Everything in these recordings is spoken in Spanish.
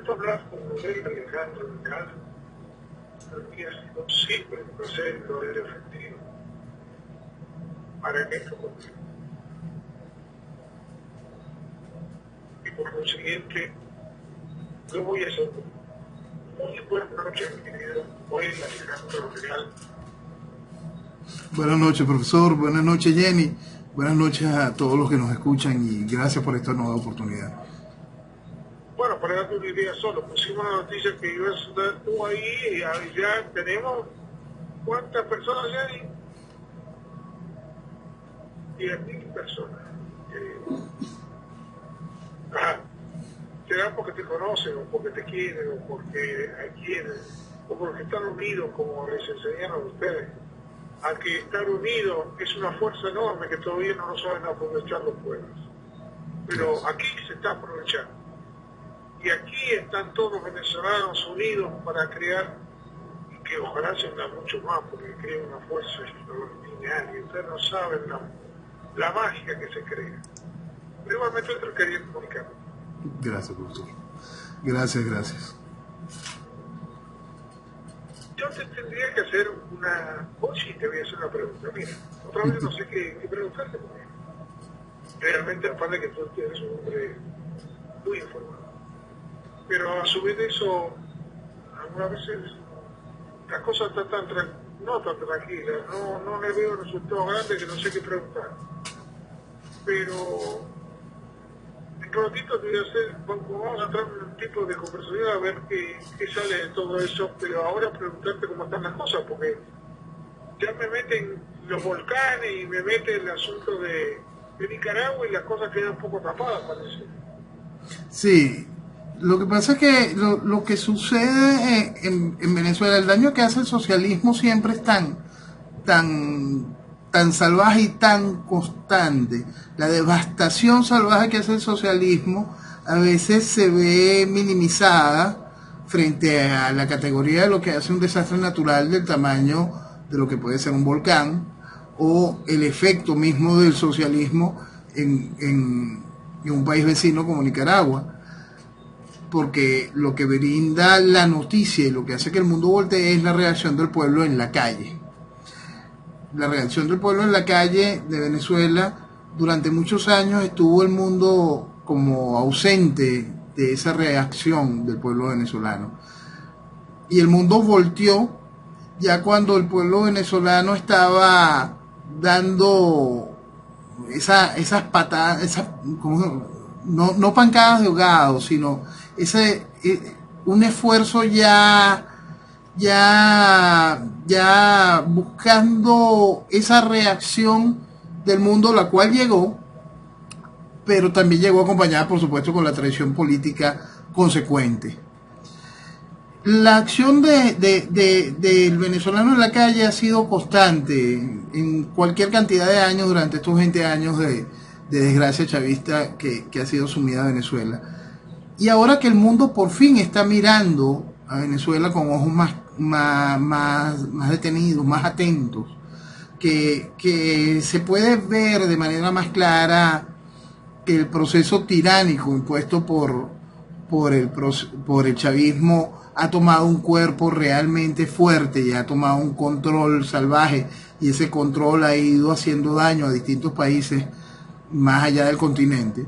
intento hablar con Miguel Alejandro Vidal, que ha sido siempre un proceso de efectivo para que esto continúe. Y por consiguiente, yo voy a hacer muy buenas noches, mi querido Miguel Alejandro Vidal. Buenas noches, profesor. Buenas noches, Jenny. Buenas noches a todos los que nos escuchan y gracias por esta nueva oportunidad. Bueno, para darte una idea solo, pusimos la noticia que iba a estar tú ahí y ya tenemos ¿cuántas personas ya hay? 10.000 personas. Será porque te conocen, o porque te quieren, o porque quieren, o porque están unidos, como les enseñaron a ustedes. A que estar unidos es una fuerza enorme que todavía no lo saben aprovechar los pueblos. Pero aquí se está aprovechando. Y aquí están todos los venezolanos unidos para crear, y que ojalá se una mucho más, porque crea una fuerza extraordinaria. Ustedes no saben la magia que se crea. Pero igualmente te quería comunicar. Gracias, profesor. Gracias. Yo te tendría que hacer una... Hoy sí te voy a hacer una pregunta. Mira, otra vez no sé qué preguntarte, porque realmente aparte que tú eres un hombre muy informado. Pero a su vez de eso, algunas veces la cosa está no tan tranquila, no le veo resultados grandes que no sé qué preguntar. Pero en un ratito te voy a hacer, vamos a entrar en un tipo de conversación a ver qué sale de todo eso, pero ahora preguntarte cómo están las cosas, porque ya me meten los volcanes y me mete el asunto de Nicaragua y las cosas quedan un poco tapadas, parece. Sí, lo que pasa es que lo que sucede en Venezuela, el daño que hace el socialismo siempre es tan salvaje y tan constante. La devastación salvaje que hace el socialismo a veces se ve minimizada frente a la categoría de lo que hace un desastre natural del tamaño de lo que puede ser un volcán o el efecto mismo del socialismo en un país vecino como Nicaragua. Porque lo que brinda la noticia y lo que hace que el mundo voltee es la reacción del pueblo en la calle. La reacción del pueblo en la calle de Venezuela, durante muchos años estuvo el mundo como ausente de esa reacción del pueblo venezolano. Y el mundo volteó ya cuando el pueblo venezolano estaba dando esas patadas, no pancadas de ahogado, sino un esfuerzo ya buscando esa reacción del mundo, la cual llegó, pero también llegó acompañada, por supuesto, con la traición política consecuente. La acción del venezolano en la calle ha sido constante en cualquier cantidad de años durante estos 20 años de desgracia chavista que ha sido sumida a Venezuela. Y ahora que el mundo por fin está mirando a Venezuela con ojos más detenidos, más atentos, que se puede ver de manera más clara que el proceso tiránico impuesto por el chavismo ha tomado un cuerpo realmente fuerte y ha tomado un control salvaje, y ese control ha ido haciendo daño a distintos países más allá del continente.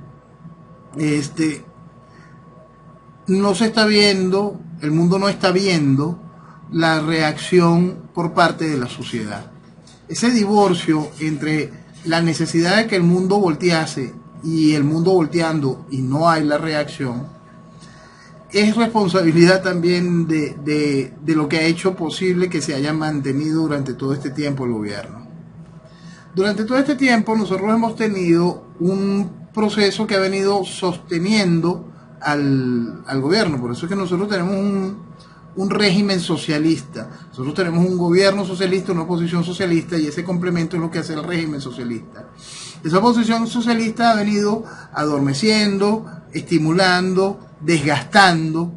No se está viendo, el mundo no está viendo la reacción por parte de la sociedad. Ese divorcio entre la necesidad de que el mundo voltease y el mundo volteando y no hay la reacción, es responsabilidad también de lo que ha hecho posible que se haya mantenido durante todo este tiempo el gobierno. Durante todo este tiempo nosotros hemos tenido un proceso que ha venido sosteniendo al gobierno. Por eso es que nosotros tenemos un régimen socialista. Nosotros tenemos un gobierno socialista, una oposición socialista, y ese complemento es lo que hace el régimen socialista. Esa oposición socialista ha venido adormeciendo, estimulando, desgastando,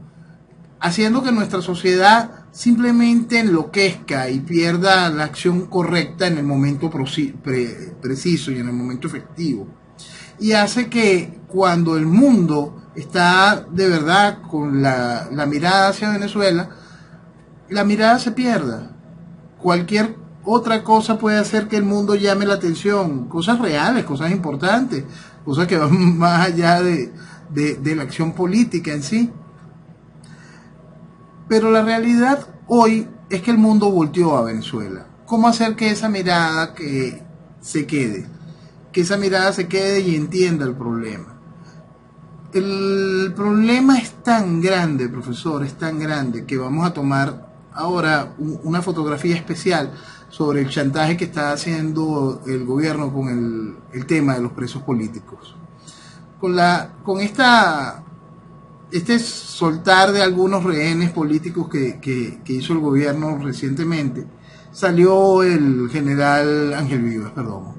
haciendo que nuestra sociedad simplemente enloquezca y pierda la acción correcta en el momento preciso y en el momento efectivo. Y hace que cuando el mundo está de verdad con la mirada hacia Venezuela, la mirada se pierda. Cualquier otra cosa puede hacer que el mundo llame la atención, cosas reales, cosas importantes, cosas que van más allá de la acción política en sí. Pero la realidad hoy es que el mundo volteó a Venezuela. ¿Cómo hacer que esa mirada se quede? Que esa mirada se quede y entienda el problema. El problema es tan grande, profesor, es tan grande que vamos a tomar ahora una fotografía especial sobre el chantaje que está haciendo el gobierno con el tema de los presos políticos. Con este soltar de algunos rehenes políticos que hizo el gobierno recientemente, salió el general Ángel Vivas Perdomo.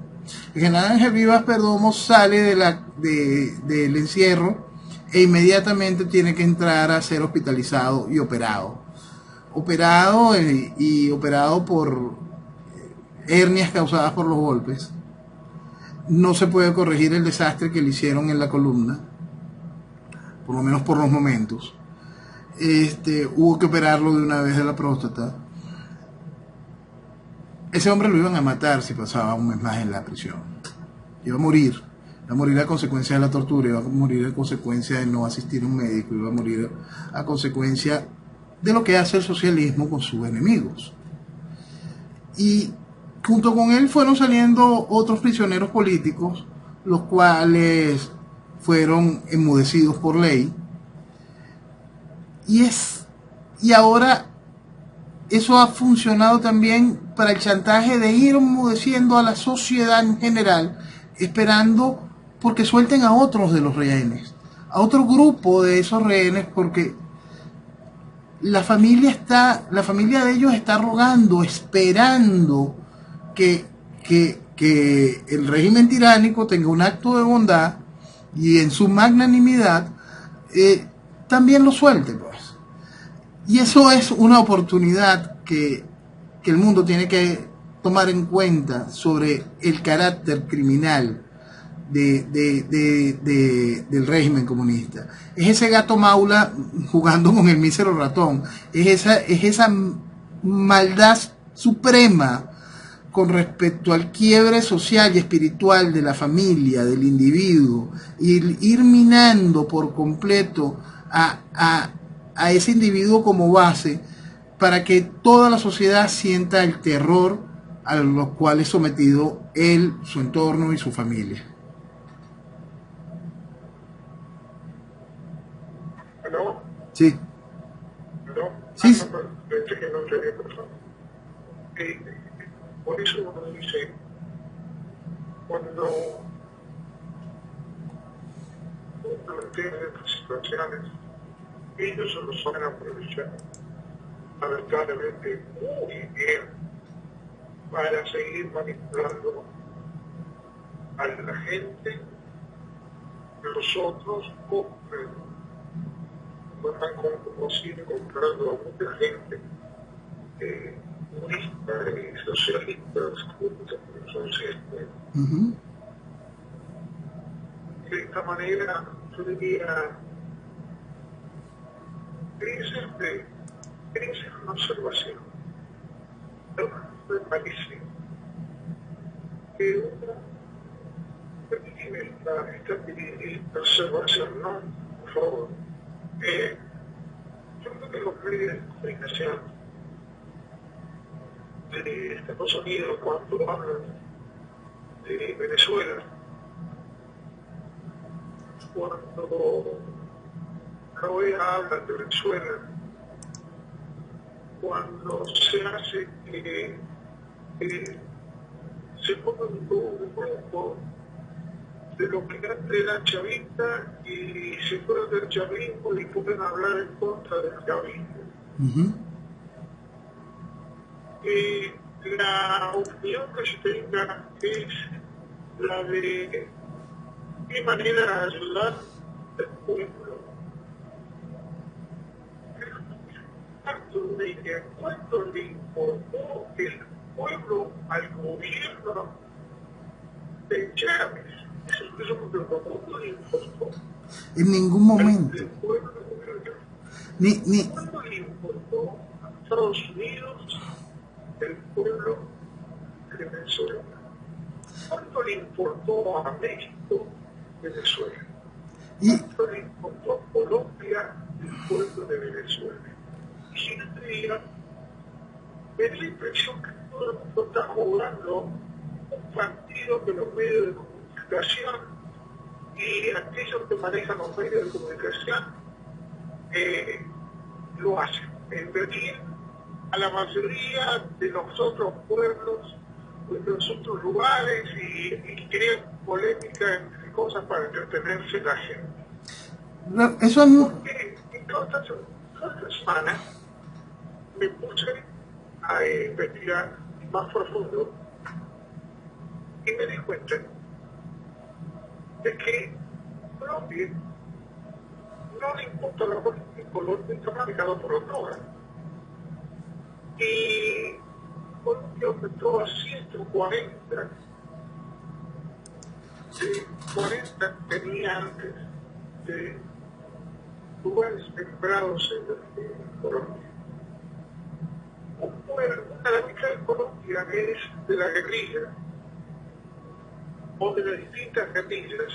El general Ángel Vivas Perdomo sale del encierro e inmediatamente tiene que entrar a ser hospitalizado y operado. Operado por hernias causadas por los golpes. No se puede corregir el desastre que le hicieron en la columna, por lo menos por los momentos. Hubo que operarlo de una vez de la próstata. Ese hombre lo iban a matar si pasaba un mes más en la prisión. Iba a morir a consecuencia de la tortura, iba a morir a consecuencia de no asistir a un médico, iba a morir a consecuencia de lo que hace el socialismo con sus enemigos. Y junto con él fueron saliendo otros prisioneros políticos, los cuales fueron enmudecidos por ley. Y ahora eso ha funcionado también para el chantaje de ir enmudeciendo a la sociedad en general, esperando porque suelten a otros de los rehenes, a otro grupo de esos rehenes, porque la familia de ellos está rogando, esperando que el régimen tiránico tenga un acto de bondad y en su magnanimidad también lo suelte, pues. Y eso es una oportunidad que el mundo tiene que tomar en cuenta sobre el carácter criminal del régimen comunista. Es ese gato maula jugando con el mísero ratón. Es esa maldad suprema con respecto al quiebre social y espiritual de la familia, del individuo, ir minando por completo a ese individuo como base para que toda la sociedad sienta el terror a los cuales es sometido él, su entorno y su familia. ¿No? Sí. ¿No? Sí. Pensé que no tenía persona. Por eso uno dice, cuando plantea estas situaciones, ellos se lo saben aprovechar, lamentablemente, muy bien, para seguir manipulando a la gente. Los otros compran, van como sigue comprando a mucha gente, comunista y socialistas, entonces, de esta manera, yo diría, es una observación. Me parece que uno tiene esta observación, ¿no? Por favor. Yo creo que los medios de comunicación de Estados Unidos, cuando hablan de Venezuela, cuando la OEA habla de Venezuela, cuando se hace que se ponga un grupo de lo que antes era chavista y se fueron del chavismo y pueden hablar en contra del chavismo. La opinión que se tenga es la de qué manera de ayudar al pueblo. ¿Cuánto le importó el pueblo al gobierno de Chávez? Eso me preocupó, no le importó. En ningún momento. El pueblo, ¿cuándo le importó a Estados Unidos el pueblo de Venezuela? ¿Cuánto le importó a México Venezuela? ¿Cuánto le importó a Colombia el pueblo de Venezuela? Y si no te diga, me da la impresión que todo el mundo está jugando un partido que los medios de comunicación y aquellos que manejan los medios de comunicación lo hacen. En Berlín, a la mayoría de los otros pueblos, de los otros lugares, y crean polémica entre cosas para entretenerse la gente. No, eso no. Porque en toda esta semana me puse a investigar más profundo y me di cuenta de que Colombia no le importa la política, Colombia está manejado por los drogas. Y Colombia aumentó a 140, 40 tenía antes de lugares sembrados en Colombia. La mitad de Colombia es de la guerrilla o de las distintas guerrillas,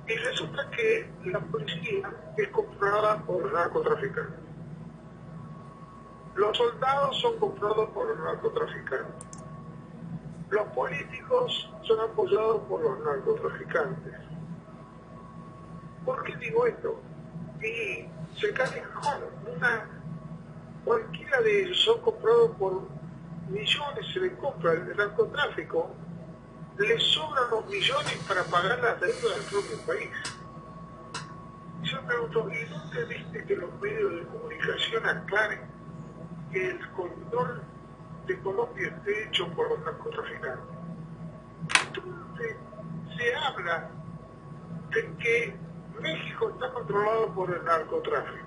y resulta que la policía es controlada por los narcotraficantes. Los soldados son comprados por los narcotraficantes. Los políticos son apoyados por los narcotraficantes. ¿Por qué digo esto? Y se cae cualquiera de ellos son comprados por millones, se les compra el narcotráfico, les sobran los millones para pagar las deudas del propio país. Y yo me pregunto, ¿y dónde viste que los medios de comunicación aclaren que el control de Colombia esté hecho por los narcotraficantes? Entonces se habla de que México está controlado por el narcotráfico.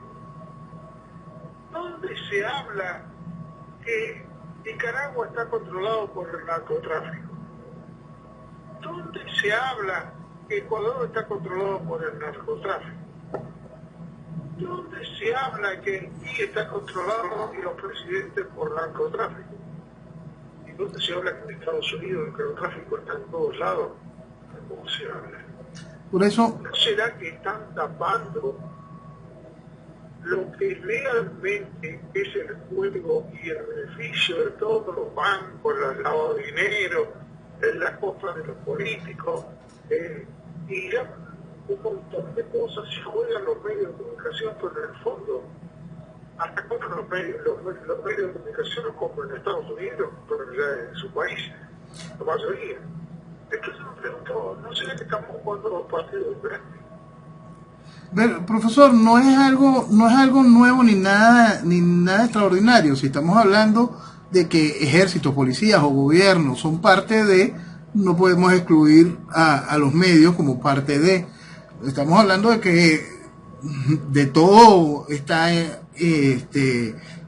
¿Dónde se habla que Nicaragua está controlado por el narcotráfico? ¿Dónde se habla que Ecuador está controlado por el narcotráfico? ¿Dónde se habla que Haití está controlado y los presidentes por narcotráfico? ¿Y dónde se habla que en Estados Unidos el narcotráfico está en todos lados? ¿Cómo se habla? Por eso, ¿No será que están tapando lo que realmente es el juego y el beneficio de todos los bancos, el lavado de dinero, la compra de los políticos, y ya un montón de cosas se juegan los medios de comunicación, pero en el fondo, hasta compran los medios de comunicación los compran en Estados Unidos, pero ya en su país, la mayoría. Entonces me pregunto, ¿no será que estamos jugando los partidos diferentes? profesor, no es algo nuevo ni nada extraordinario. Si estamos hablando de que ejércitos, policías o gobiernos son parte de, no podemos excluir a los medios como parte de. Estamos hablando de que de todo está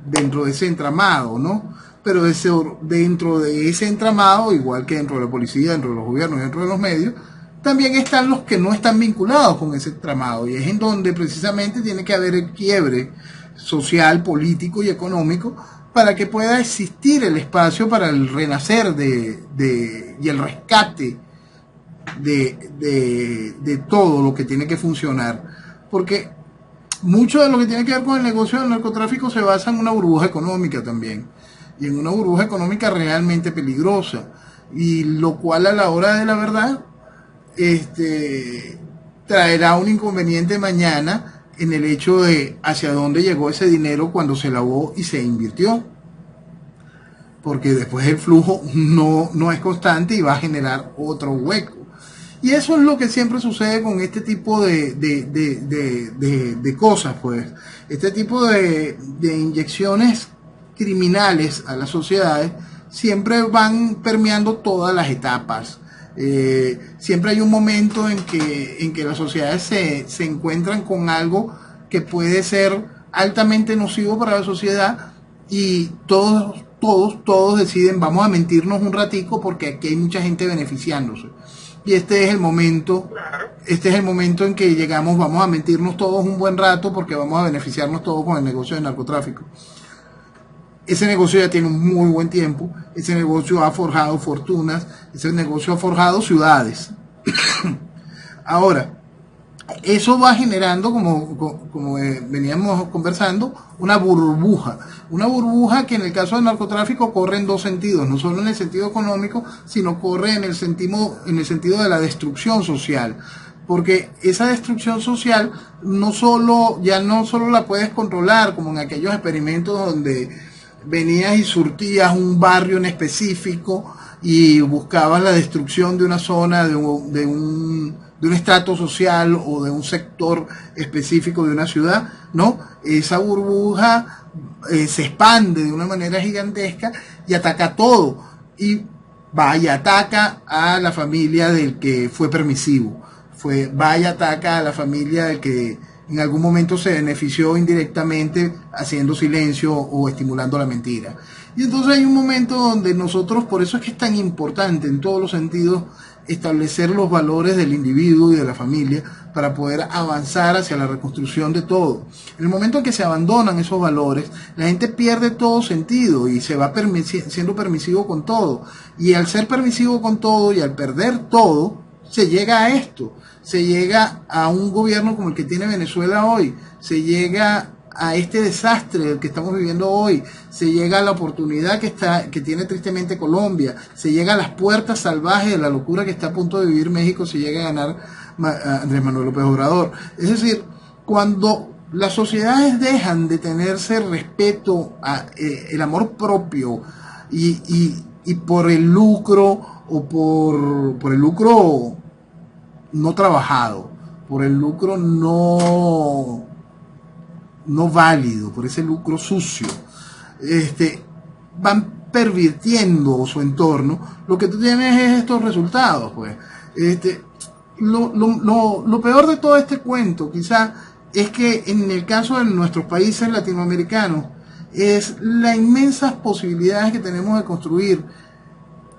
dentro de ese entramado, ¿no? Pero dentro de ese entramado, igual que dentro de la policía, dentro de los gobiernos, dentro de los medios, también están los que no están vinculados con ese entramado, y es en donde precisamente tiene que haber el quiebre social, político y económico para que pueda existir el espacio para el renacer y el rescate de todo lo que tiene que funcionar, porque mucho de lo que tiene que ver con el negocio del narcotráfico se basa en una burbuja económica también, y en una burbuja económica realmente peligrosa, y lo cual a la hora de la verdad traerá un inconveniente mañana en el hecho de hacia dónde llegó ese dinero cuando se lavó y se invirtió, porque después el flujo no es constante y va a generar otro hueco. Y eso es lo que siempre sucede con este tipo de cosas, pues. Este tipo de inyecciones criminales a las sociedades siempre van permeando todas las etapas. Siempre hay un momento en que las sociedades se encuentran con algo que puede ser altamente nocivo para la sociedad, y todos deciden, vamos a mentirnos un ratico porque aquí hay mucha gente beneficiándose. y este es el momento, en que llegamos, vamos a mentirnos todos un buen rato porque vamos a beneficiarnos todos con el negocio del narcotráfico. Ese negocio ya tiene un muy buen tiempo, ese negocio ha forjado fortunas, ese negocio ha forjado ciudades. Ahora, eso va generando, como veníamos conversando, una burbuja que en el caso del narcotráfico corre en dos sentidos, no solo en el sentido económico, sino corre en el sentido de la destrucción social, porque esa destrucción social ya no solo la puedes controlar como en aquellos experimentos donde venías y surtías un barrio en específico y buscabas la destrucción de una zona, de un estrato social o de un sector específico de una ciudad, ¿no? Esa burbuja se expande de una manera gigantesca y ataca todo. Y ataca a la familia del que fue permisivo. Ataca a la familia del que en algún momento se benefició indirectamente haciendo silencio o estimulando la mentira. Y entonces hay un momento donde nosotros, por eso es que es tan importante en todos los sentidos, establecer los valores del individuo y de la familia para poder avanzar hacia la reconstrucción de todo. En el momento en que se abandonan esos valores, la gente pierde todo sentido y se va siendo permisivo con todo. Y al ser permisivo con todo y al perder todo, se llega a esto. Se llega a un gobierno como el que tiene Venezuela hoy. Se llega a este desastre del que estamos viviendo hoy, se llega a la oportunidad que tiene tristemente Colombia, se llega a las puertas salvajes de la locura que está a punto de vivir México si llega a ganar Andrés Manuel López Obrador. Es decir, cuando las sociedades dejan de tenerse respeto a el amor propio y por el lucro o por el lucro no trabajado, por el lucro no válido, por ese lucro sucio, van pervirtiendo su entorno, lo que tú tienes es estos resultados, pues. Lo peor de todo este cuento, quizá, es que en el caso de nuestros países latinoamericanos, es las inmensas posibilidades que tenemos de construir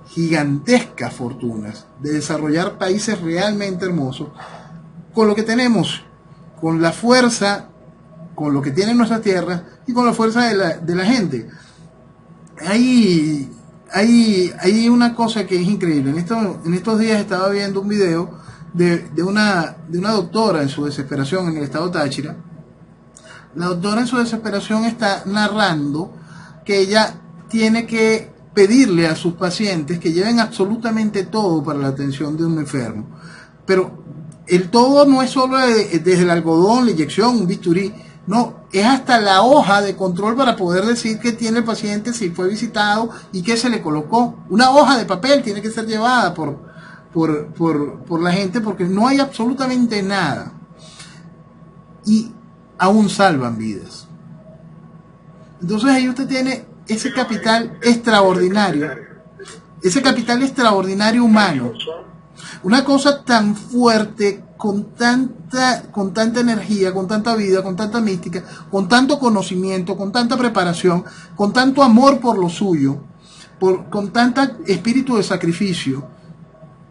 gigantescas fortunas, de desarrollar países realmente hermosos, con lo que tenemos, con la fuerza, con lo que tienen nuestras tierras y con la fuerza de la gente. Hay una cosa que es increíble. En estos días estaba viendo un video de una doctora en su desesperación en el estado Táchira. La doctora en su desesperación está narrando que ella tiene que pedirle a sus pacientes que lleven absolutamente todo para la atención de un enfermo. Pero el todo no es solo desde el algodón, la inyección, un bisturí. No, es hasta la hoja de control para poder decir que tiene el paciente, si fue visitado y qué se le colocó. Una hoja de papel tiene que ser llevada por la gente porque no hay absolutamente nada. Y aún salvan vidas. Entonces ahí usted tiene ese capital extraordinario humano. Una cosa tan fuerte, con tanta energía, con tanta vida, con tanta mística, con tanto conocimiento, con tanta preparación, con tanto amor por lo suyo, con tanto espíritu de sacrificio,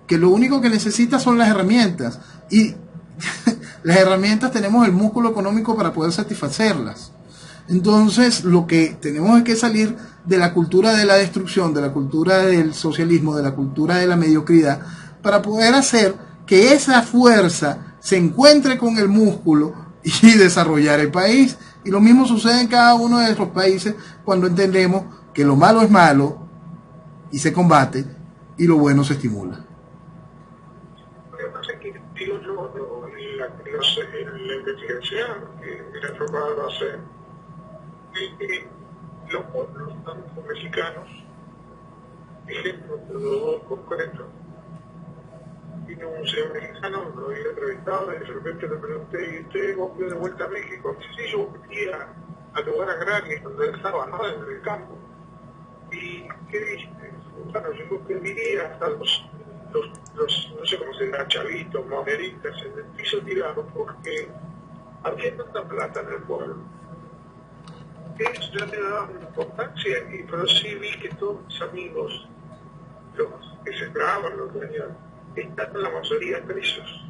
que lo único que necesita son las herramientas. Y las herramientas tenemos el músculo económico para poder satisfacerlas. Entonces, lo que tenemos es que salir de la cultura de la destrucción, de la cultura del socialismo, de la cultura de la mediocridad, para poder hacer que esa fuerza se encuentre con el músculo y desarrollar el país. Y lo mismo sucede en cada uno de nuestros países cuando entendemos que lo malo es malo y se combate y lo bueno se estimula. Lo que pasa es que, digo yo, en la investigación que era tratado de hacer, es que los pueblos mexicanos, ejemplo de los dos concretos, vino un señor mexicano, lo había entrevistado y de repente le pregunté, ¿y usted volvió de vuelta a México? Sí, yo volvía al lugar agrario donde él estaba, ¿no? En el campo. ¿Y qué viste? Bueno, yo que diría hasta los no sé cómo se llama, chavitos, mameritas, en el piso tirado, porque había tanta plata en el pueblo. Eso ya me daba importancia, pero sí vi que todos mis amigos, los que sembraban, los dueños, están la mayoría presos.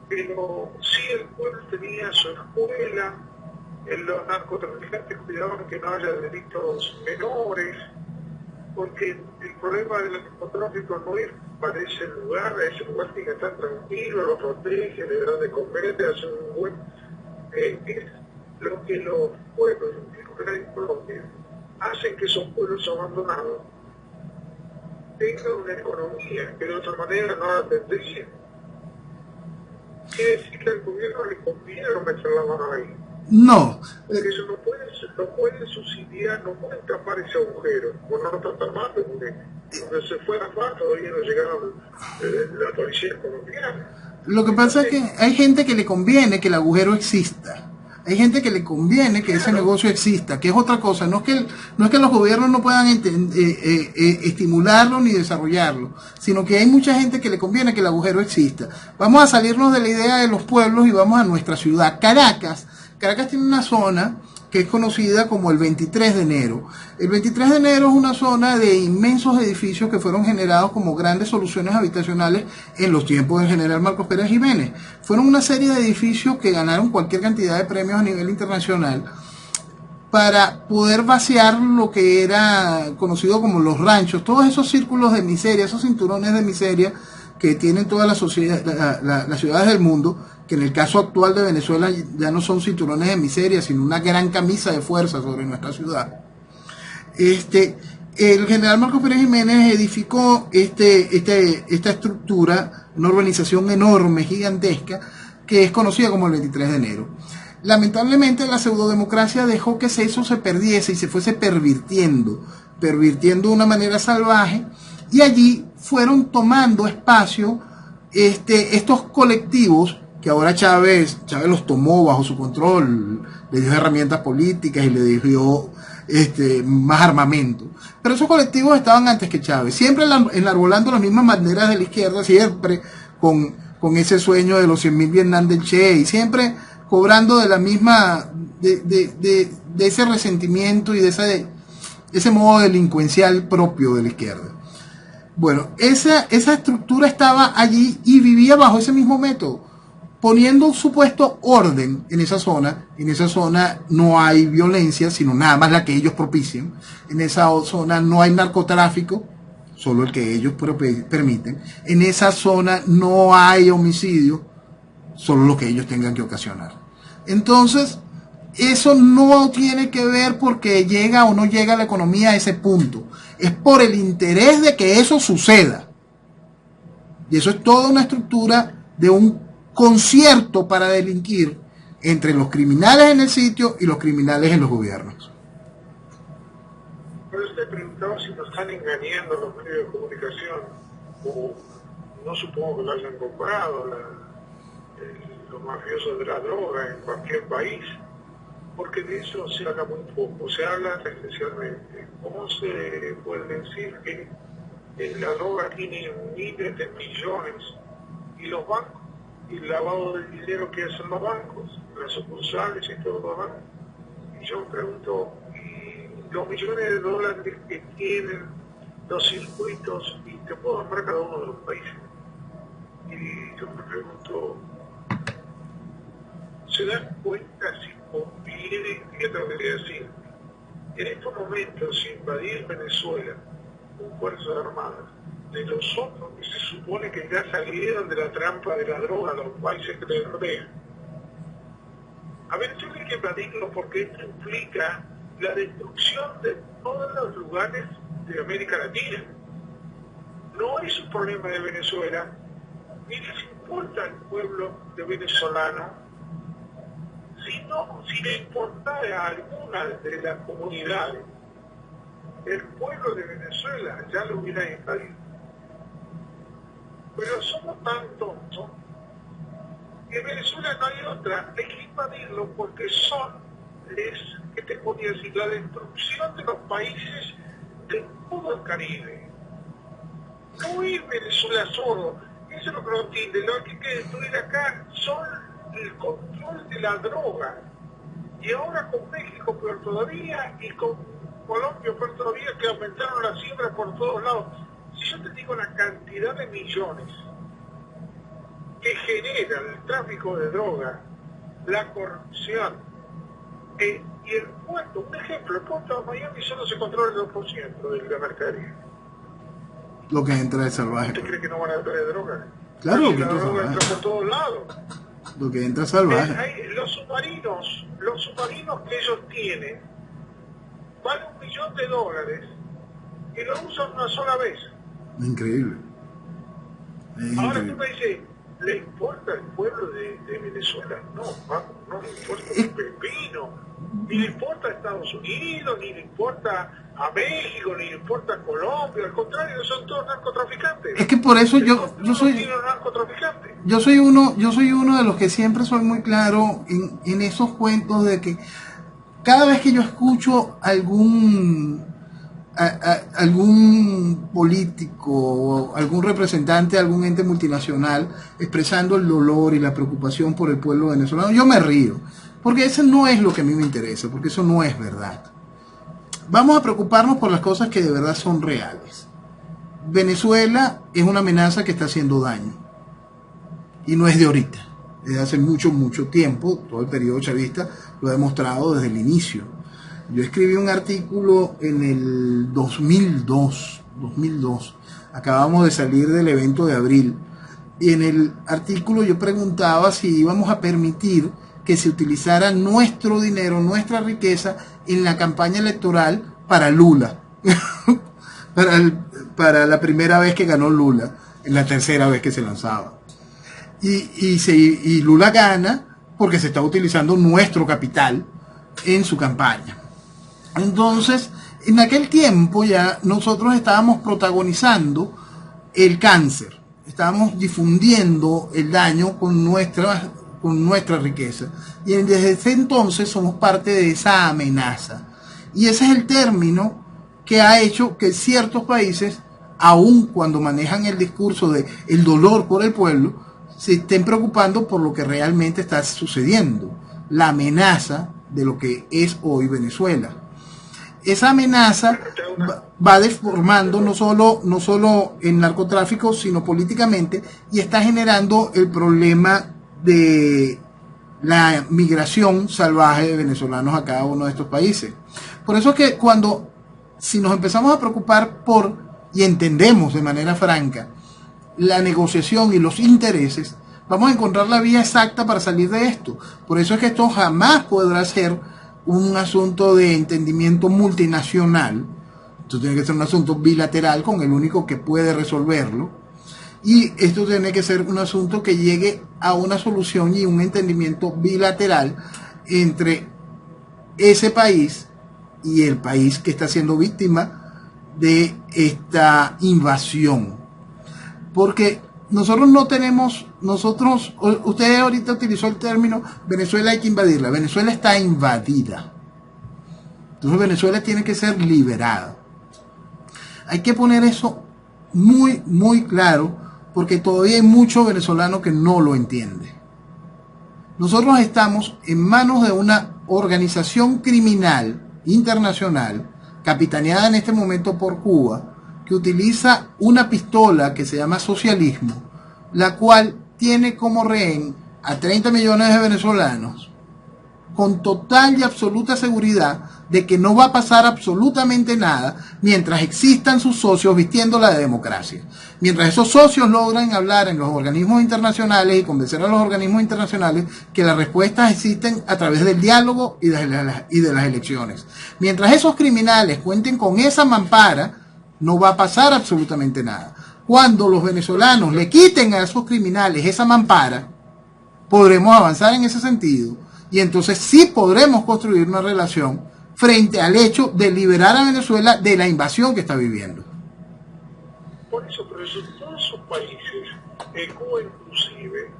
Pero sí el pueblo tenía su escuela, los narcotraficantes cuidaban que no haya delitos menores, porque el problema del narcotráfico no es para ese lugar tiene que estar tranquilo, lo protege, le da de comer, le hace un buen... es lo que los pueblos en Colombia hacen que esos pueblos abandonados tengan una economía que de otra manera no la tendrían. Quiere decir que al gobierno le conviene no meter la mano ahí. No. Porque eso no puede subsidiar, no puede tapar ese agujero. Bueno, no lo está tapando porque cuando se fue a mar todavía no llegaron la policía colombiana. Lo que pasa es que hay gente que le conviene que el agujero exista. Hay gente que le conviene que ese negocio exista, que es otra cosa. No es que los gobiernos no puedan estimularlo ni desarrollarlo, sino que hay mucha gente que le conviene que el agujero exista. Vamos a salirnos de la idea de los pueblos y vamos a nuestra ciudad, Caracas. Caracas tiene una zona que es conocida como el 23 de enero. El 23 de enero es una zona de inmensos edificios que fueron generados como grandes soluciones habitacionales en los tiempos del general Marcos Pérez Jiménez. Fueron una serie de edificios que ganaron cualquier cantidad de premios a nivel internacional para poder vaciar lo que era conocido como los ranchos, todos esos círculos de miseria, esos cinturones de miseria que tienen todas las ciudades del mundo, que en el caso actual de Venezuela ya no son cinturones de miseria, sino una gran camisa de fuerza sobre nuestra ciudad. El general Marcos Pérez Jiménez edificó esta estructura, una urbanización enorme, gigantesca, que es conocida como el 23 de enero. Lamentablemente la pseudodemocracia dejó que eso se perdiese y se fuese pervirtiendo de una manera salvaje, y allí fueron tomando espacio estos colectivos que ahora Chávez los tomó bajo su control, le dio herramientas políticas y le dio más armamento. Pero esos colectivos estaban antes que Chávez, siempre enarbolando las mismas banderas de la izquierda, siempre con ese sueño de los 100.000 Vietnam del Che, y siempre cobrando de la misma, de ese resentimiento y de ese modo delincuencial propio de la izquierda. Bueno, esa estructura estaba allí y vivía bajo ese mismo método, poniendo un supuesto orden en esa zona. En esa zona no hay violencia, sino nada más la que ellos propician. En esa zona no hay narcotráfico, solo el que ellos permiten. En esa zona no hay homicidio, solo lo que ellos tengan que ocasionar. Entonces, eso no tiene que ver porque llega o no llega la economía a ese punto. Es por el interés de que eso suceda. Y eso es toda una estructura de un concierto para delinquir entre los criminales en el sitio y los criminales en los gobiernos. Pero usted preguntaba si nos están engañando los medios de comunicación, o no supongo que lo hayan comparado, los mafiosos de la droga en cualquier país, porque de eso se habla muy poco, se habla esencialmente. ¿Cómo se puede decir que la droga tiene miles de millones y los bancos, y el lavado de dinero que hacen los bancos, las sucursales y todo lo demás? Y yo me pregunto, los millones de dólares que tienen los circuitos, y te puedo nombrar cada uno de los países, y yo me pregunto, ¿se dan cuenta si conviene, qué te voy a decir? En estos momentos, invadir Venezuela con fuerzas armadas de los otros que se supone que ya salieron de la trampa de la droga, los países que le rodean? A Venezuela hay que invadirlo porque esto implica la destrucción de todos los lugares de América Latina. No es un problema de Venezuela, ni les importa al pueblo de venezolano, sino si le importara a alguna de las comunidades. El pueblo de Venezuela ya lo hubiera invadido. Pero somos tan tontos que en Venezuela no hay otra, hay que invadirlo porque ¿qué te podría decir? La destrucción de los países de todo el Caribe. No es Venezuela solo, eso es lo que no entiende. Lo que hay que destruir acá son el control de la droga. Y ahora con México peor todavía, y con Colombia peor todavía, que aumentaron la siembra por todos lados. Si yo te digo la cantidad de millones que genera el tráfico de droga, la corrupción, y el puerto, un ejemplo, el puerto de Miami solo se controla el 2% de la mercadería. Lo que entra es salvaje. ¿Usted cree que no van a traer droga? Claro, porque que la entra droga salvaje. entra por todos lados. Lo que entra es salvaje. Los submarinos que ellos tienen valen $1 millón y lo usan una sola vez. Increíble. Ahora tú me dices, ¿le importa al pueblo de Venezuela? No, no le importa un pepino. Ni le importa a Estados Unidos, ni le importa a México, ni le importa a Colombia. Al contrario, son todos narcotraficantes. Es que por eso yo soy uno de los que siempre soy muy claro en esos cuentos de que cada vez que yo escucho algún político o algún representante de algún ente multinacional expresando el dolor y la preocupación por el pueblo venezolano, yo me río, porque eso no es lo que a mí me interesa, porque eso no es verdad. Vamos a preocuparnos por las cosas que de verdad son reales. Venezuela es una amenaza que está haciendo daño, y no es de ahorita, desde hace mucho tiempo. Todo el periodo chavista lo ha demostrado desde el inicio. Yo escribí un artículo en el 2002, acabamos de salir del evento de abril, y en el artículo yo preguntaba si íbamos a permitir que se utilizara nuestro dinero, nuestra riqueza en la campaña electoral para Lula, para la primera vez que ganó Lula, en la tercera vez que se lanzaba. Y Lula gana porque se está utilizando nuestro capital en su campaña. Entonces, en aquel tiempo ya nosotros estábamos protagonizando el cáncer, estábamos difundiendo el daño con nuestra riqueza. Y desde ese entonces somos parte de esa amenaza. Y ese es el término que ha hecho que ciertos países, aun cuando manejan el discurso de el dolor por el pueblo, se estén preocupando por lo que realmente está sucediendo, la amenaza de lo que es hoy Venezuela. Esa amenaza va deformando no solo el narcotráfico, sino políticamente, y está generando el problema de la migración salvaje de venezolanos a cada uno de estos países. Por eso es que si nos empezamos a preocupar y entendemos de manera franca la negociación y los intereses, vamos a encontrar la vía exacta para salir de esto. Por eso es que esto jamás podrá ser un asunto de entendimiento multinacional. Esto tiene que ser un asunto bilateral con el único que puede resolverlo. Y esto tiene que ser un asunto que llegue a una solución y un entendimiento bilateral entre ese país y el país que está siendo víctima de esta invasión. Porque usted ahorita utilizó el término Venezuela hay que invadirla. Venezuela está invadida. Entonces Venezuela tiene que ser liberada. Hay que poner eso muy, muy claro, porque todavía hay mucho venezolano que no lo entiende. Nosotros estamos en manos de una organización criminal internacional, capitaneada en este momento por Cuba, que utiliza una pistola que se llama socialismo, la cual tiene como rehén a 30 millones de venezolanos, con total y absoluta seguridad de que no va a pasar absolutamente nada mientras existan sus socios vistiéndola de democracia. Mientras esos socios logran hablar en los organismos internacionales y convencer a los organismos internacionales que las respuestas existen a través del diálogo y de las elecciones. Mientras esos criminales cuenten con esa mampara, no va a pasar absolutamente nada. Cuando los venezolanos le quiten a esos criminales esa mampara, podremos avanzar en ese sentido, y entonces sí podremos construir una relación frente al hecho de liberar a Venezuela de la invasión que está viviendo. Por eso, profesor, todos esos países, Cuba inclusive,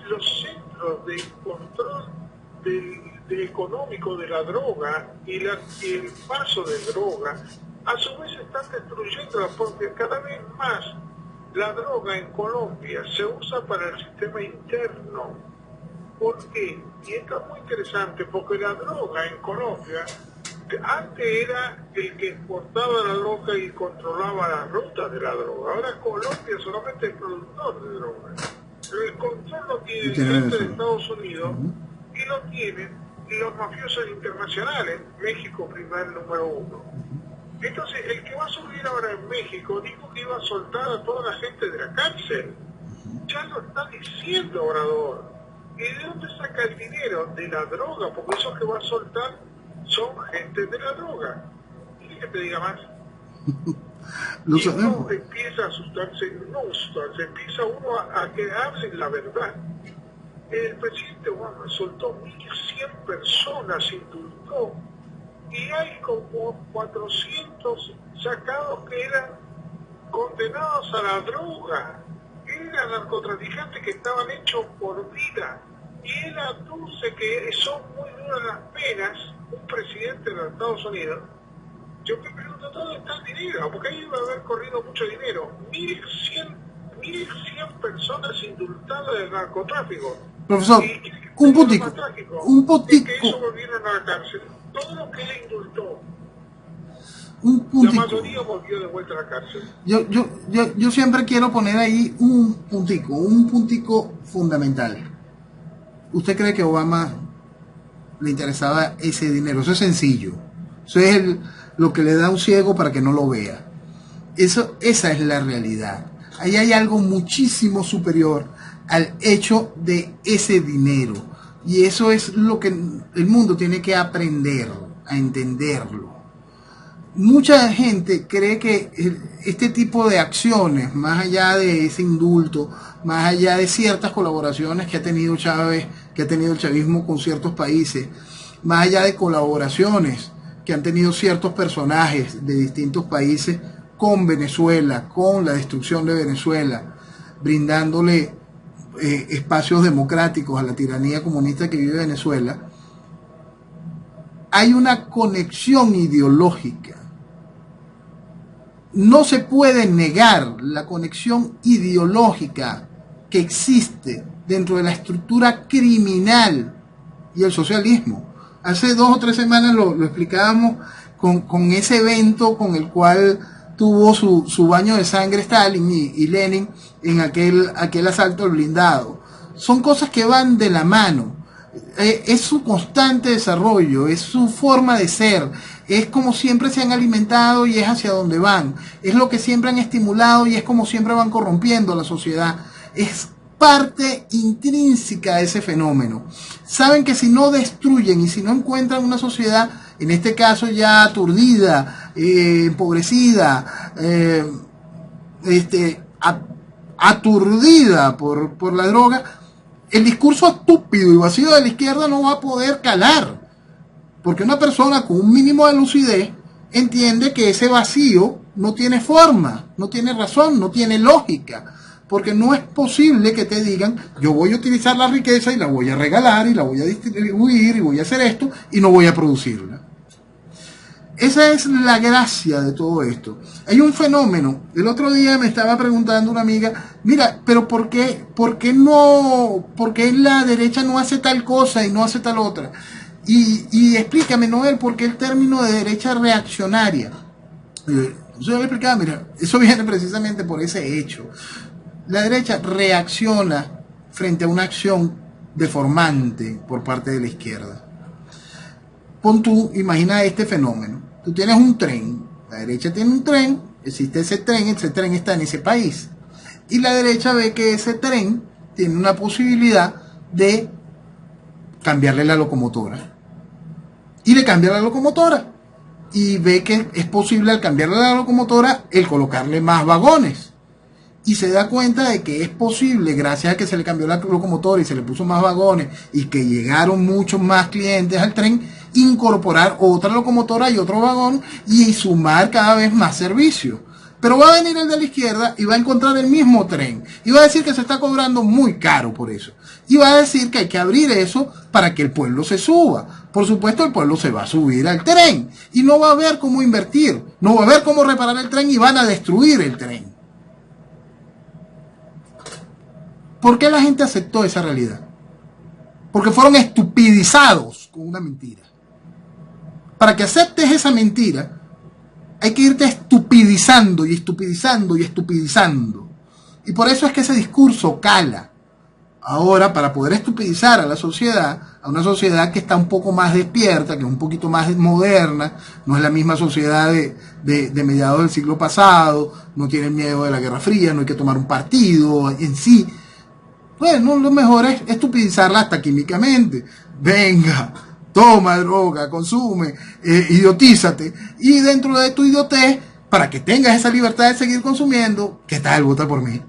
los centros de control del económico de la droga y el paso de droga, a su vez están destruyendo, porque cada vez más la droga en Colombia se usa para el sistema interno. ¿Por qué? Y esto es muy interesante, porque la droga en Colombia Antes era el que exportaba la droga y controlaba las rutas de la droga. Ahora Colombia solamente es productor de droga. Pero el control lo tiene el gente de Estados Unidos y lo tienen los mafiosos internacionales. México primer número uno. Entonces, el que va a subir ahora en México dijo que iba a soltar a toda la gente de la cárcel. Ya lo está diciendo Obrador. ¿Y de dónde saca el dinero? De la droga, porque esos que va a soltar son gente de la droga. ¿Y que te diga más? Y uno empieza a asustarse, no asustarse, empieza uno a que hablen la verdad. El presidente Obama soltó 1.100 personas, indultó, y hay como 400 sacados que eran condenados a la droga. Eran narcotraficantes que estaban hechos por vida. Y él aduce que son muy duras las penas, un presidente de los Estados Unidos. Yo me pregunto, ¿dónde está el dinero? Porque ahí iba a haber corrido mucho dinero. 1.100 personas indultadas del narcotráfico. Profesor, un puntico. Es que eso volvieron a la cárcel. Todo lo que él indultó, la mayoría volvió de vuelta a la cárcel. Yo siempre quiero poner ahí un puntico fundamental. ¿Usted cree que a Obama le interesaba ese dinero? Eso es sencillo. Eso es lo que le da un ciego para que no lo vea. Esa es la realidad. Ahí hay algo muchísimo superior al hecho de ese dinero. Y eso es lo que el mundo tiene que aprender a entenderlo. Mucha gente cree que este tipo de acciones, más allá de ese indulto, más allá de ciertas colaboraciones que ha tenido Chávez, que ha tenido el chavismo con ciertos países, más allá de colaboraciones que han tenido ciertos personajes de distintos países con Venezuela, con la destrucción de Venezuela, brindándole espacios democráticos a la tiranía comunista que vive Venezuela, hay una conexión ideológica. No se puede negar la conexión ideológica que existe dentro de la estructura criminal y el socialismo. Hace 2 o 3 semanas lo explicábamos con ese evento con el cual tuvo su baño de sangre Stalin y Lenin en aquel asalto al blindado. Son cosas que van de la mano. Es su constante desarrollo, es su forma de ser, es como siempre se han alimentado y es hacia donde van, es lo que siempre han estimulado y es como siempre van corrompiendo a la sociedad. Es parte intrínseca de ese fenómeno. Saben que si no destruyen y si no encuentran una sociedad, en este caso ya aturdida, empobrecida, aturdida por la droga, el discurso estúpido y vacío de la izquierda no va a poder calar, porque una persona con un mínimo de lucidez entiende que ese vacío no tiene forma, no tiene razón, no tiene lógica, porque no es posible que te digan, yo voy a utilizar la riqueza y la voy a regalar y la voy a distribuir y voy a hacer esto y no voy a producirla. Esa es la gracia de todo esto. Hay un fenómeno. El otro día me estaba preguntando una amiga, mira, pero ¿por qué la derecha no hace tal cosa y no hace tal otra? Y explícame, Noel, ¿por qué el término de derecha reaccionaria? Yo le explicaba, mira, eso viene precisamente por ese hecho. La derecha reacciona frente a una acción deformante por parte de la izquierda. Pon tú, imagina este fenómeno. Tú tienes un tren, la derecha tiene un tren, existe ese tren está en ese país. Y la derecha ve que ese tren tiene una posibilidad de cambiarle la locomotora. Y le cambia la locomotora. Y ve que es posible al cambiarle la locomotora el colocarle más vagones. Y se da cuenta de que es posible, gracias a que se le cambió la locomotora y se le puso más vagones y que llegaron muchos más clientes al tren, incorporar otra locomotora y otro vagón y sumar cada vez más servicios. Pero va a venir el de la izquierda y va a encontrar el mismo tren y va a decir que se está cobrando muy caro por eso. Y va a decir que hay que abrir eso para que el pueblo se suba. Por supuesto, el pueblo se va a subir al tren y no va a haber cómo invertir, no va a haber cómo reparar el tren y van a destruir el tren. ¿Por qué la gente aceptó esa realidad? Porque fueron estupidizados con una mentira. para que aceptes esa mentira, hay que irte estupidizando y estupidizando y estupidizando. Y por eso es que ese discurso cala. Ahora, para poder estupidizar a la sociedad, a una sociedad que está un poco más despierta, que es un poquito más moderna, no es la misma sociedad de mediados del siglo pasado, no tiene miedo de la Guerra Fría, no hay que tomar un partido en sí. Bueno, lo mejor es estupidizarla hasta químicamente. Venga, toma droga, consume, idiotízate. Y dentro de tu idiotez, para que tengas esa libertad de seguir consumiendo, ¿qué tal? Vota por mí.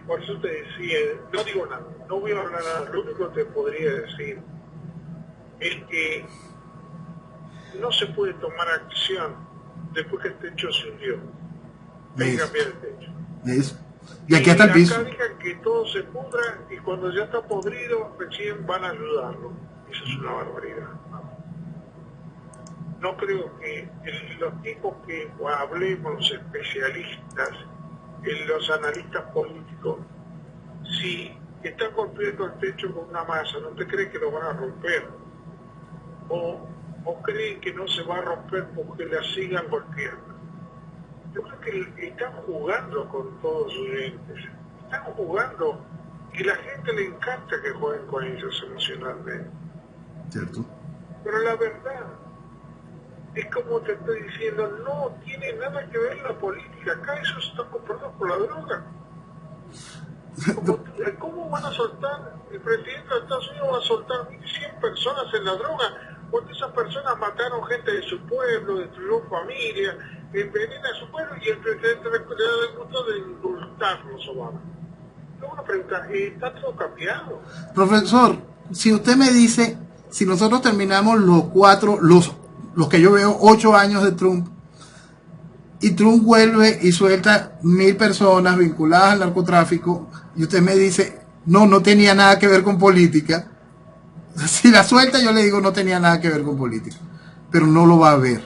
Por eso te decía, no digo nada, no voy a hablar nada, lo único que te podría decir es que no se puede tomar acción después que el techo se hundió. Hay que cambiar el techo. Eso. Y aquí está el piso. Acá digan que todo se pudra y cuando ya está podrido recién van a ayudarlo. Eso es una barbaridad. No creo que los tipos que hablemos, los especialistas, los analistas políticos, si están construyendo el techo con una masa, ¿no te crees que lo van a romper? ¿O creen que no se va a romper porque la sigan golpeando? Yo creo que están jugando con todos sus entes. Están jugando y a la gente le encanta que jueguen con ellos emocionalmente. ¿Cierto? Pero la verdad es como te estoy diciendo, no tiene nada que ver la política. Acá eso se está comprando por la droga. ¿Cómo van a soltar, el presidente de Estados Unidos va a soltar 1.100 personas en la droga cuando esas personas mataron gente de su pueblo, destruyeron familia, envenenan a su pueblo y el presidente le da el gusto de indultarlos, Obama? Tengo una pregunta, ¿está todo cambiado? Profesor, si usted me dice, si nosotros terminamos los que yo veo 8 años de Trump, y Trump vuelve y suelta 1.000 personas vinculadas al narcotráfico, y usted me dice, no tenía nada que ver con política. Si la suelta, yo le digo, no tenía nada que ver con política. Pero no lo va a ver.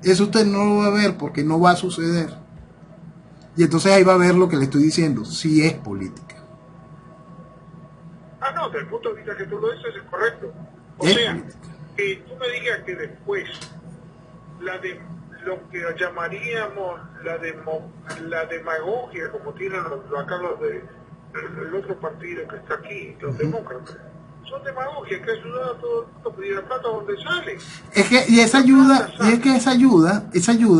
Eso usted no lo va a ver porque no va a suceder. Y entonces ahí va a ver lo que le estoy diciendo, si es política. No, desde el punto de vista que tú lo dices es correcto. O ¿Es sea, política? que tú me digas que después lo que llamaríamos la demagogia, como tienen acá el otro partido que está aquí, los demócratas, son demagogia, que ayudan a todo el mundo a pedir la plata donde sale. Es que, y esa ayuda,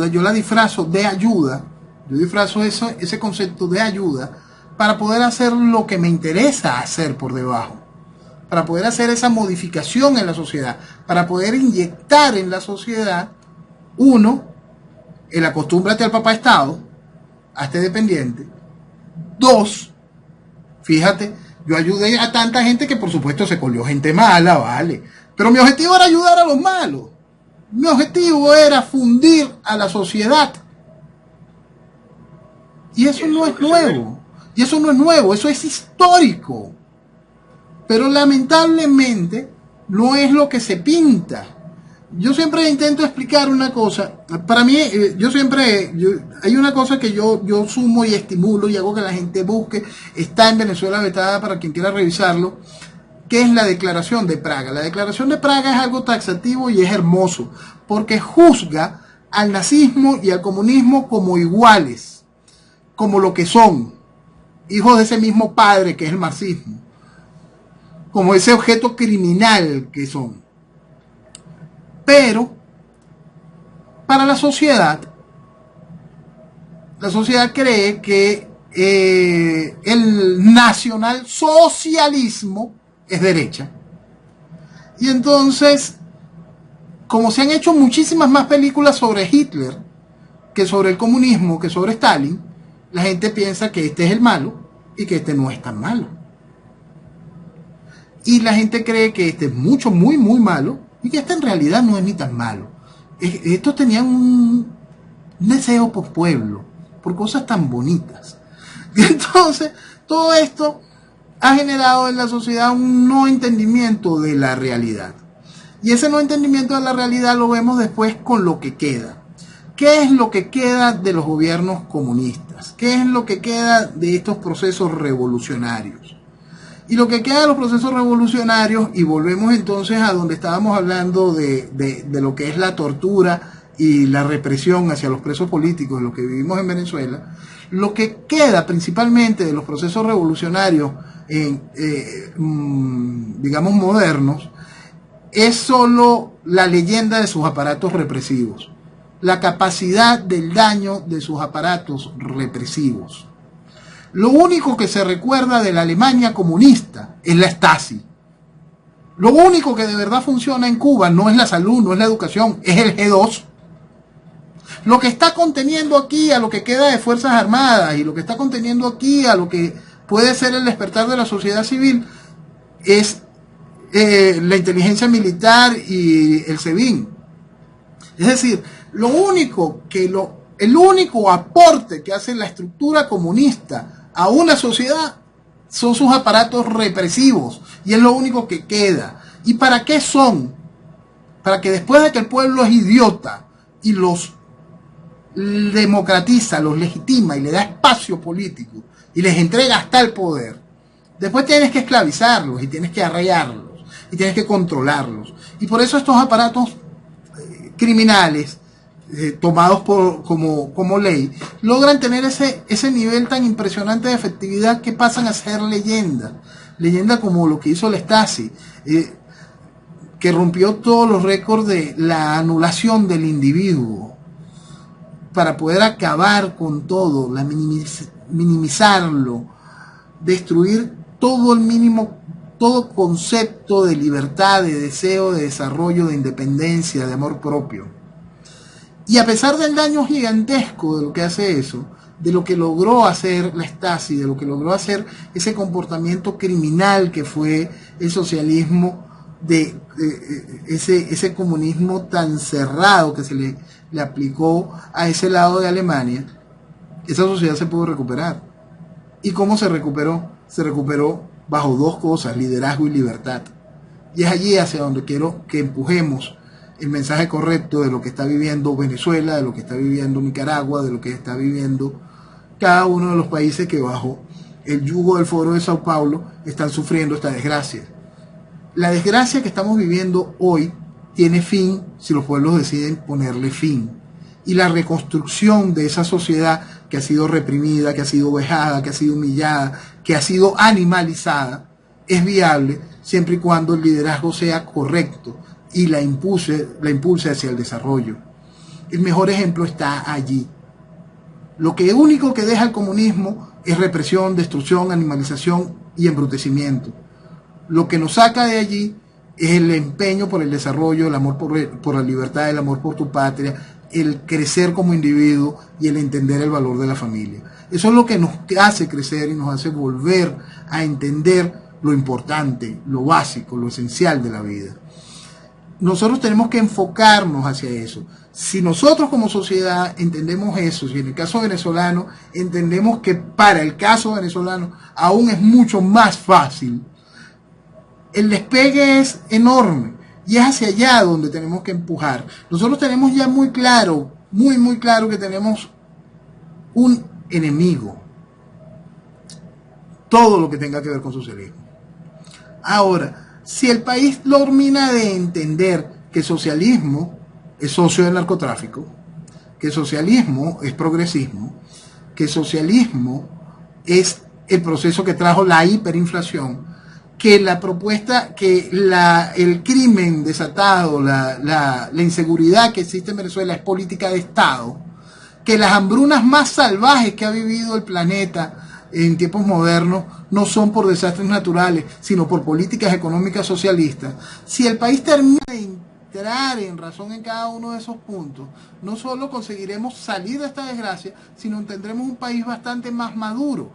yo la disfrazo de ayuda, yo disfrazo ese concepto de ayuda para poder hacer lo que me interesa hacer por debajo, para poder hacer esa modificación en la sociedad, para poder inyectar en la sociedad, uno, el acostúmbrate al papá Estado, hazte dependiente. 2, fíjate, yo ayudé a tanta gente que por supuesto se colió gente mala, vale, pero mi objetivo era ayudar a los malos. Mi objetivo era fundir a la sociedad. Y eso no es nuevo. Y eso no es nuevo, eso es histórico. Pero lamentablemente no es lo que se pinta. Yo siempre intento explicar una cosa. Para mí, hay una cosa que yo sumo y estimulo y hago que la gente busque. Está en Venezuela Vetada para quien quiera revisarlo, que es la Declaración de Praga. La Declaración de Praga es algo taxativo y es hermoso, porque juzga al nazismo y al comunismo como iguales, como lo que son, hijos de ese mismo padre que es el marxismo, como ese objeto criminal que son. Pero para la sociedad cree que el nacionalsocialismo es derecha. Y entonces, como se han hecho muchísimas más películas sobre Hitler que sobre el comunismo, que sobre Stalin, la gente piensa que este es el malo y que este no es tan malo. Y la gente cree que este es mucho, muy, muy malo y que este en realidad no es ni tan malo. Estos tenían un deseo por pueblo, por cosas tan bonitas. Y entonces, todo esto ha generado en la sociedad un no entendimiento de la realidad. Y ese no entendimiento de la realidad lo vemos después con lo que queda. ¿Qué es lo que queda de los gobiernos comunistas? ¿Qué es lo que queda de estos procesos revolucionarios? Y lo que queda de los procesos revolucionarios, y volvemos entonces a donde estábamos hablando de lo que es la tortura y la represión hacia los presos políticos, lo que vivimos en Venezuela, lo que queda principalmente de los procesos revolucionarios, digamos, modernos, es solo la leyenda de sus aparatos represivos, la capacidad del daño de sus aparatos represivos. Lo único que se recuerda de la Alemania comunista es la Stasi. Lo único que de verdad funciona en Cuba no es la salud, no es la educación, es el G2. Lo que está conteniendo aquí a lo que queda de Fuerzas Armadas y lo que está conteniendo aquí a lo que puede ser el despertar de la sociedad civil es la inteligencia militar y el SEBIN. Es decir, el único aporte que hace la estructura comunista a una sociedad son sus aparatos represivos, y es lo único que queda. ¿Y para qué son? Para que después de que el pueblo es idiota y los democratiza, los legitima y le da espacio político y les entrega hasta el poder, después tienes que esclavizarlos y tienes que arraigarlos y tienes que controlarlos. Y por eso estos aparatos criminales tomados como ley, logran tener ese nivel tan impresionante de efectividad que pasan a ser leyenda como lo que hizo la Stasi, que rompió todos los récords de la anulación del individuo para poder acabar con todo, minimizarlo, destruir todo concepto de libertad, de deseo, de desarrollo, de independencia, de amor propio. Y a pesar del daño gigantesco de lo que hace eso, de lo que logró hacer la Stasi, de lo que logró hacer ese comportamiento criminal que fue el socialismo, ese comunismo tan cerrado que se le aplicó a ese lado de Alemania, esa sociedad se pudo recuperar. ¿Y cómo se recuperó? Se recuperó bajo dos cosas: liderazgo y libertad. Y es allí hacia donde quiero que empujemos el mensaje correcto de lo que está viviendo Venezuela, de lo que está viviendo Nicaragua, de lo que está viviendo cada uno de los países que bajo el yugo del Foro de Sao Paulo están sufriendo esta desgracia. La desgracia que estamos viviendo hoy tiene fin si los pueblos deciden ponerle fin. Y la reconstrucción de esa sociedad que ha sido reprimida, que ha sido vejada, que ha sido humillada, que ha sido animalizada, es viable siempre y cuando el liderazgo sea correcto y la impulse hacia el desarrollo. El mejor ejemplo está allí. Lo único que deja el comunismo es represión, destrucción, animalización y embrutecimiento. Lo que nos saca de allí es el empeño por el desarrollo, el amor por la libertad, el amor por tu patria, el crecer como individuo y el entender el valor de la familia. Eso es lo que nos hace crecer y nos hace volver a entender lo importante, lo básico, lo esencial de la vida. Nosotros tenemos que enfocarnos hacia eso. Si nosotros como sociedad entendemos eso, si en el caso venezolano entendemos que para el caso venezolano aún es mucho más fácil, el despegue es enorme y es hacia allá donde tenemos que empujar. Nosotros tenemos ya muy claro que tenemos un enemigo, todo lo que tenga que ver con socialismo. Ahora, si el país termina de entender que socialismo es socio del narcotráfico, que socialismo es progresismo, que socialismo es el proceso que trajo la hiperinflación, que la propuesta, que el crimen desatado, la inseguridad que existe en Venezuela es política de Estado, que las hambrunas más salvajes que ha vivido el planeta en tiempos modernos no son por desastres naturales, sino por políticas económicas socialistas. Si el país termina de entrar en razón en cada uno de esos puntos, no solo conseguiremos salir de esta desgracia, sino tendremos un país bastante más maduro,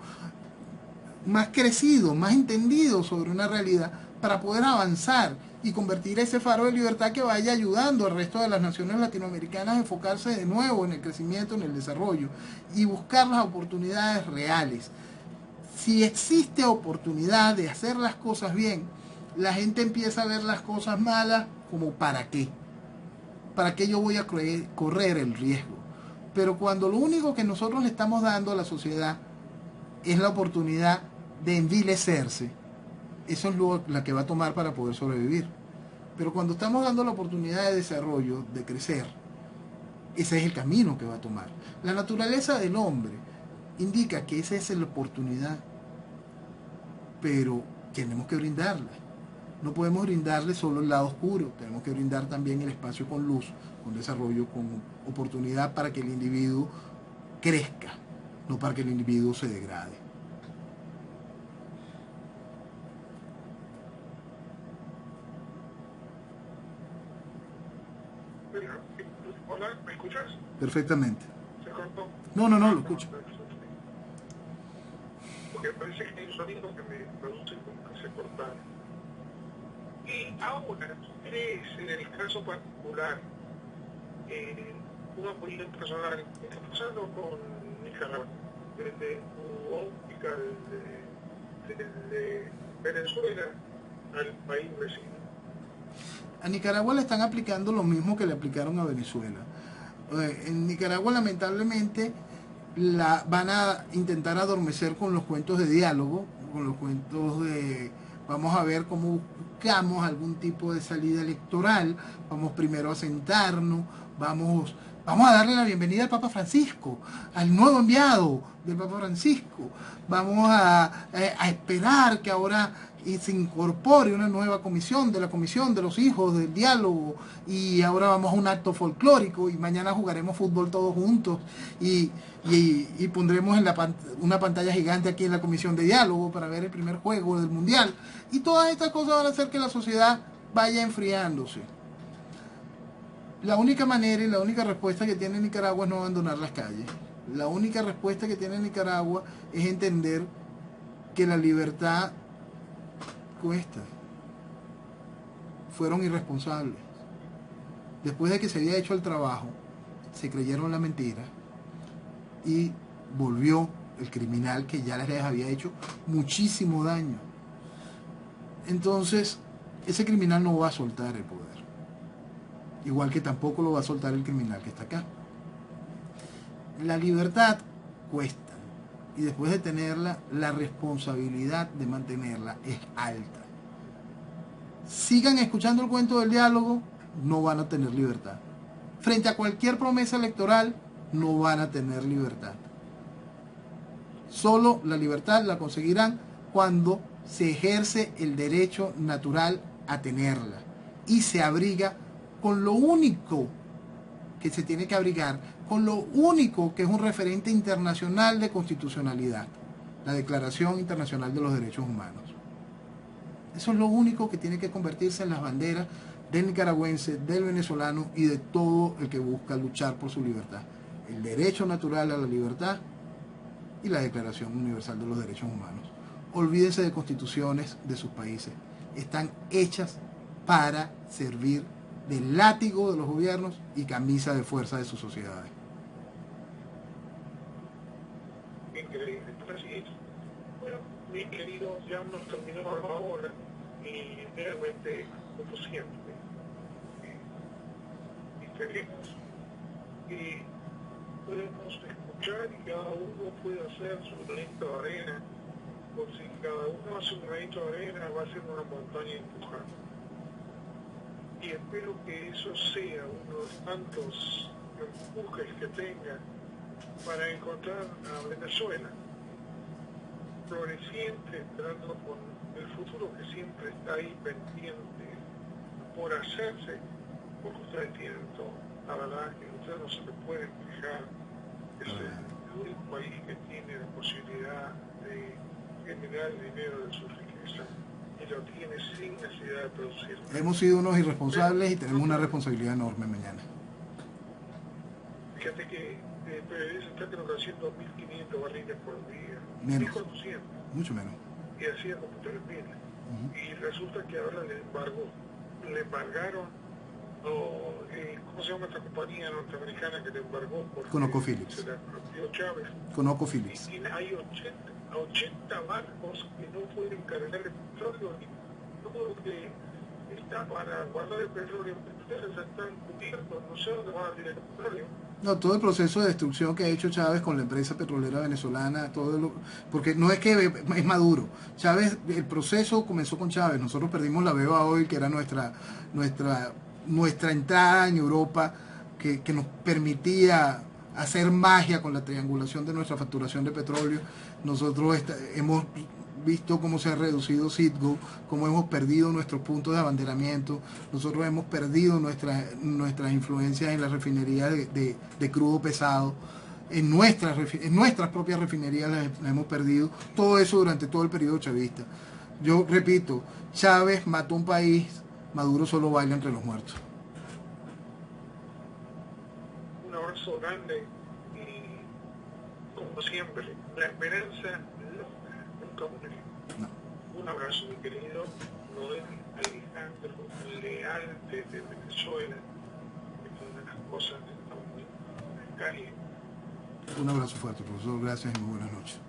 más crecido, más entendido sobre una realidad para poder avanzar y convertir ese faro de libertad que vaya ayudando al resto de las naciones latinoamericanas a enfocarse de nuevo en el crecimiento, en el desarrollo y buscar las oportunidades reales. Si existe oportunidad de hacer las cosas bien, la gente empieza a ver las cosas malas como ¿para qué? ¿Para qué yo voy a correr el riesgo? Pero cuando lo único que nosotros le estamos dando a la sociedad es la oportunidad de envilecerse, eso es la que va a tomar para poder sobrevivir. Pero cuando estamos dando la oportunidad de desarrollo, de crecer, ese es el camino que va a tomar. La naturaleza del hombre indica que esa es la oportunidad, pero tenemos que brindarla. No podemos brindarle solo el lado oscuro, tenemos que brindar también el espacio con luz, con desarrollo, con oportunidad para que el individuo crezca, no para que el individuo se degrade. Hola, ¿me escuchas? Perfectamente. ¿Se cortó? No, lo escucho. Porque parece que hay un sonido que me produce como que se cortara. Y ahora, ¿crees en el caso particular, una opinión personal, qué está pasando con Nicaragua? Desde tu óptica, desde Venezuela al país vecino. A Nicaragua le están aplicando lo mismo que le aplicaron a Venezuela. En Nicaragua lamentablemente la van a intentar adormecer con los cuentos de diálogo, con los cuentos de vamos a ver cómo buscamos algún tipo de salida electoral, vamos primero a sentarnos, vamos a darle la bienvenida al Papa Francisco, al nuevo enviado del Papa Francisco, vamos a esperar que ahora se incorpore una nueva comisión, de la Comisión de los Hijos del Diálogo, y ahora vamos a un acto folclórico y mañana jugaremos fútbol todos juntos y pondremos en una pantalla gigante aquí en la Comisión de Diálogo para ver el primer juego del Mundial. Y todas estas cosas van a hacer que la sociedad vaya enfriándose. La única manera y la única respuesta que tiene Nicaragua es no abandonar las calles. La única respuesta que tiene Nicaragua es entender que la libertad cuesta. Fueron irresponsables. Después de que se había hecho el trabajo, se creyeron la mentira y volvió el criminal que ya les había hecho muchísimo daño. Entonces, ese criminal no va a soltar el poder. Igual que tampoco lo va a soltar el criminal que está acá. La libertad cuesta. Y después de tenerla, la responsabilidad de mantenerla es alta. Sigan escuchando el cuento del diálogo, no van a tener libertad. Frente a cualquier promesa electoral, no van a tener libertad. Solo la libertad la conseguirán cuando se ejerce el derecho natural a tenerla y se abriga con lo único que se tiene que abrigar, con lo único que es un referente internacional de constitucionalidad, la Declaración Internacional de los Derechos Humanos. Eso es lo único que tiene que convertirse en las banderas del nicaragüense, del venezolano y de todo el que busca luchar por su libertad. El derecho natural a la libertad y la Declaración Universal de los Derechos Humanos. Olvídense de constituciones de sus países. Están hechas para servir de látigo de los gobiernos y camisa de fuerza de sus sociedades. Increíble. Entonces, bueno, mis queridos, ya hemos terminado la hora y realmente, como siempre, esperemos que podemos escuchar y cada uno puede hacer su granito de arena, porque si cada uno hace un granito de arena va a ser una montaña empujada. Y espero que eso sea uno de tantos empujes que tenga para encontrar a Venezuela floreciente, esperando con el futuro que siempre está ahí pendiente por hacerse, porque ustedes tienen todo. La verdad que ustedes no se le pueden quejar. Es el único país que tiene la posibilidad de generar dinero de su riqueza. Y lo tiene sin necesidad de producir. Hemos sido unos irresponsables y tenemos una responsabilidad enorme mañana. Fíjate que PDVSA está creo que haciendo 1.500 barriles por día. Menos. 1.400. Mucho menos. Y hacía como 3.000. Y resulta que ahora le embargaron, ¿cómo se llama esta compañía norteamericana que le embargó? ConocoPhillips. Se la propió Chávez. ConocoPhillips. Y hay 80 barcos que no pueden cargar el petróleo y todo lo que está para guardar el petróleo. Ustedes están cubiertos, no sé dónde van a tirar el petróleo. No, todo el proceso de destrucción que ha hecho Chávez con la empresa petrolera venezolana, porque no es que es Maduro. Chávez, el proceso comenzó con Chávez. Nosotros perdimos la Beba Oil, que era nuestra, nuestra entrada en Europa, que nos permitía hacer magia con la triangulación de nuestra facturación de petróleo. Nosotros hemos visto cómo se ha reducido Citgo, cómo hemos perdido nuestros puntos de abanderamiento, nosotros hemos perdido nuestras influencias en la refinería de crudo pesado, en nuestras propias refinerías las hemos perdido, todo eso durante todo el periodo chavista. Yo repito, Chávez mató un país, Maduro solo baila entre los muertos. Un abrazo grande y, como siempre, la esperanza nunca muere. No. Un abrazo, mi querido Noel Alejandro Leal desde Venezuela, que es una de las cosas que estamos muy precarias. Un abrazo fuerte, profesor. Gracias y muy buenas noches.